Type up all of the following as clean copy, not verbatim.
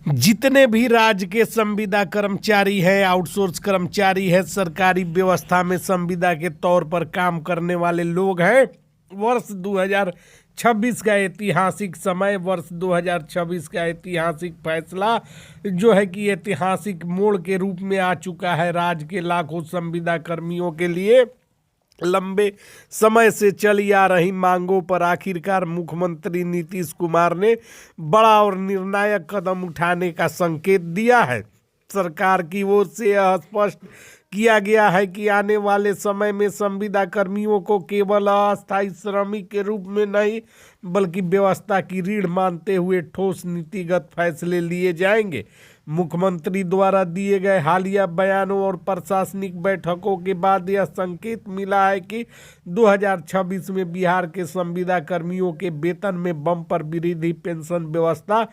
जितने भी राज्य के संविदा कर्मचारी हैं, आउटसोर्स कर्मचारी है, सरकारी व्यवस्था में संविदा के तौर पर काम करने वाले लोग हैं, वर्ष 2026 का ऐतिहासिक समय, वर्ष 2026 का ऐतिहासिक फैसला जो है कि ऐतिहासिक मोड़ के रूप में आ चुका है। राज्य के लाखों संविदा कर्मियों के लिए लंबे समय से चली आ रही मांगों पर आखिरकार मुख्यमंत्री नीतीश कुमार ने बड़ा और निर्णायक कदम उठाने का संकेत दिया है। सरकार की ओर से यह स्पष्ट किया गया है कि आने वाले समय में संविदा कर्मियों को केवल अस्थायी श्रमिक के रूप में नहीं बल्कि व्यवस्था की रीढ़ मानते हुए ठोस नीतिगत फैसले लिए जाएंगे। मुख्यमंत्री द्वारा दिए गए हालिया बयानों और प्रशासनिक बैठकों के बाद यह संकेत मिला है कि 2026 में बिहार के संविदा कर्मियों के वेतन में बम्पर वृद्धि, पेंशन व्यवस्था,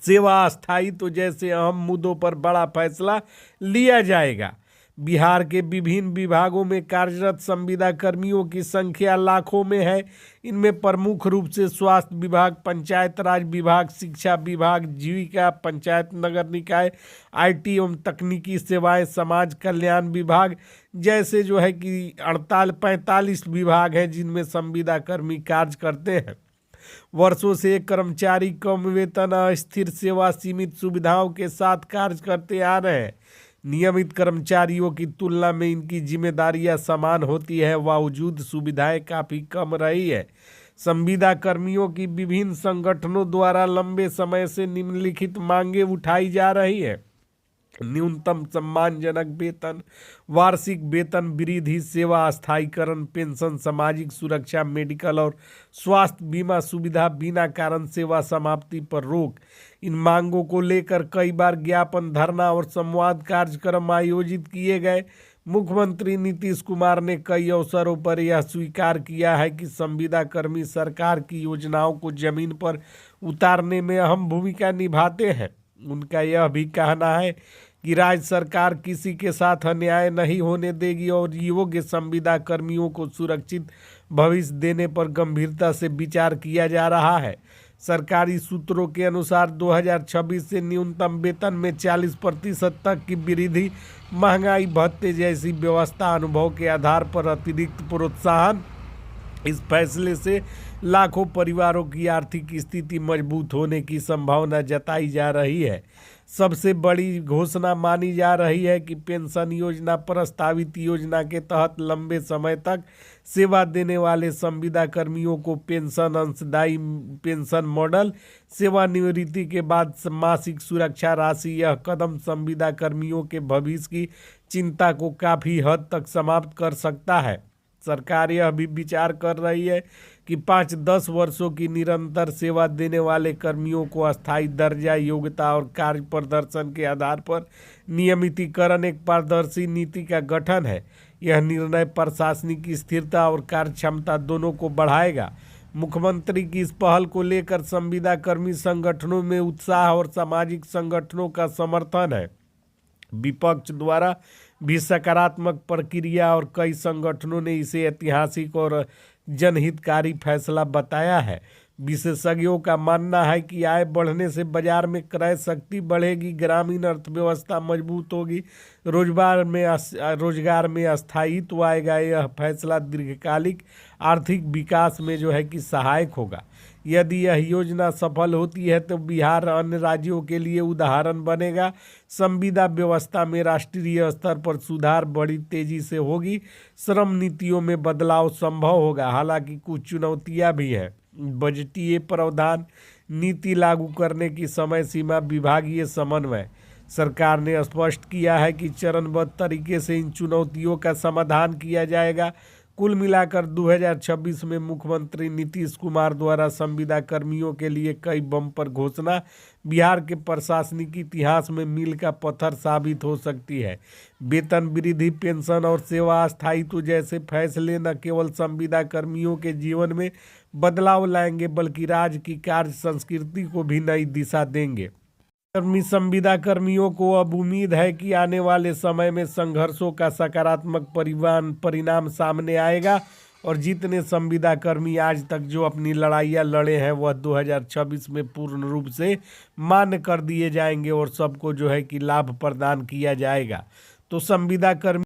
सेवा स्थायित्व जैसे अहम मुद्दों पर बड़ा फैसला लिया जाएगा। बिहार के विभिन्न विभागों में कार्यरत संविदा कर्मियों की संख्या लाखों में है। इनमें प्रमुख रूप से स्वास्थ्य विभाग, पंचायत राज विभाग, शिक्षा विभाग, जीविका, पंचायत नगर निकाय, आईटी एवं तकनीकी सेवाएं, समाज कल्याण विभाग जैसे जो है कि 45 विभाग हैं जिनमें संविदा कर्मी कार्य करते हैं। वर्षों से एक कर्मचारी कम वेतन, अस्थिर सेवा, सीमित सुविधाओं के साथ कार्य करते आ रहे हैं। नियमित कर्मचारियों की तुलना में इनकी जिम्मेदारियां समान होती है, बावजूद सुविधाएं काफ़ी कम रही है। संविदा कर्मियों की विभिन्न संगठनों द्वारा लंबे समय से निम्नलिखित मांगे उठाई जा रही है: न्यूनतम सम्मानजनक वेतन, वार्षिक वेतन वृद्धि, सेवा स्थायीकरण, पेंशन, सामाजिक सुरक्षा, मेडिकल और स्वास्थ्य बीमा सुविधा, बिना कारण सेवा समाप्ति पर रोक। इन मांगों को लेकर कई बार ज्ञापन, धरना और संवाद कार्यक्रम आयोजित किए गए। मुख्यमंत्री नीतीश कुमार ने कई अवसरों पर यह स्वीकार किया है कि संविदा कर्मी सरकार की योजनाओं को जमीन पर उतारने में अहम भूमिका निभाते हैं। उनका यह भी कहना है कि राज्य सरकार किसी के साथ अन्याय नहीं होने देगी और योग्य संविदा कर्मियों को सुरक्षित भविष्य देने पर गंभीरता से विचार किया जा रहा है। सरकारी सूत्रों के अनुसार 2026 से न्यूनतम वेतन में 40% तक की वृद्धि, महंगाई भत्ते जैसी व्यवस्था, अनुभव के आधार पर अतिरिक्त प्रोत्साहन, इस फैसले से लाखों परिवारों की आर्थिक स्थिति मजबूत होने की संभावना जताई जा रही है। सबसे बड़ी घोषणा मानी जा रही है कि पेंशन योजना, प्रस्तावित योजना के तहत लंबे समय तक सेवा देने वाले संविदा कर्मियों को पेंशन, अंशदायी पेंशन मॉडल, सेवानिवृत्ति के बाद मासिक सुरक्षा राशि। यह कदम संविदा कर्मियों के भविष्य की चिंता को काफ़ी हद तक समाप्त कर सकता है। सरकार यह भी विचार कर रही है कि 5-10 वर्षों की निरंतर सेवा देने वाले कर्मियों को अस्थायी दर्जा, योग्यता और कार्य प्रदर्शन के आधार पर नियमितीकरण एक पारदर्शी नीति का गठन है। यह निर्णय प्रशासनिक स्थिरता और कार्यक्षमता दोनों को बढ़ाएगा। मुख्यमंत्री की इस पहल को लेकर संविदा कर्मी संगठनों में उत्साह और सामाजिक संगठनों का समर्थन है। विपक्ष द्वारा भी सकारात्मक प्रक्रिया और कई संगठनों ने इसे ऐतिहासिक और जनहितकारी फैसला बताया है। विशेषज्ञों का मानना है कि आय बढ़ने से बाजार में क्रय शक्ति बढ़ेगी, ग्रामीण अर्थव्यवस्था मजबूत होगी, रोजगार में स्थायित्व आएगा। यह फैसला दीर्घकालिक आर्थिक विकास में जो है कि सहायक होगा। यदि यह योजना सफल होती है तो बिहार अन्य राज्यों के लिए उदाहरण बनेगा। संविदा व्यवस्था में राष्ट्रीय स्तर पर सुधार बड़ी तेजी से होगी, श्रम नीतियों में बदलाव संभव होगा। हालांकि कुछ चुनौतियां भी हैं। बजटीय प्रावधान, नीति लागू करने की समय सीमा, विभागीय समन्वय। सरकार ने स्पष्ट किया है कि चरणबद्ध तरीके से इन चुनौतियों का समाधान किया जाएगा। कुल मिलाकर 2026 में मुख्यमंत्री नीतीश कुमार द्वारा संविदा कर्मियों के लिए कई बम्पर घोषणा बिहार के प्रशासनिक इतिहास में मील का पत्थर साबित हो सकती है। वेतन वृद्धि, पेंशन और सेवा स्थायित्व जैसे फैसले न केवल संविदा कर्मियों के जीवन में बदलाव लाएंगे बल्कि राज्य की कार्य संस्कृति को भी नई दिशा देंगे। संविदा कर्मियों को अब उम्मीद है कि आने वाले समय में संघर्षों का सकारात्मक परिणाम सामने आएगा। और जितने संविदा कर्मी आज तक जो अपनी लड़ाइयाँ लड़े हैं वह 2026 में पूर्ण रूप से मान्य कर दिए जाएंगे और सबको जो है कि लाभ प्रदान किया जाएगा। तो संविदा कर्मी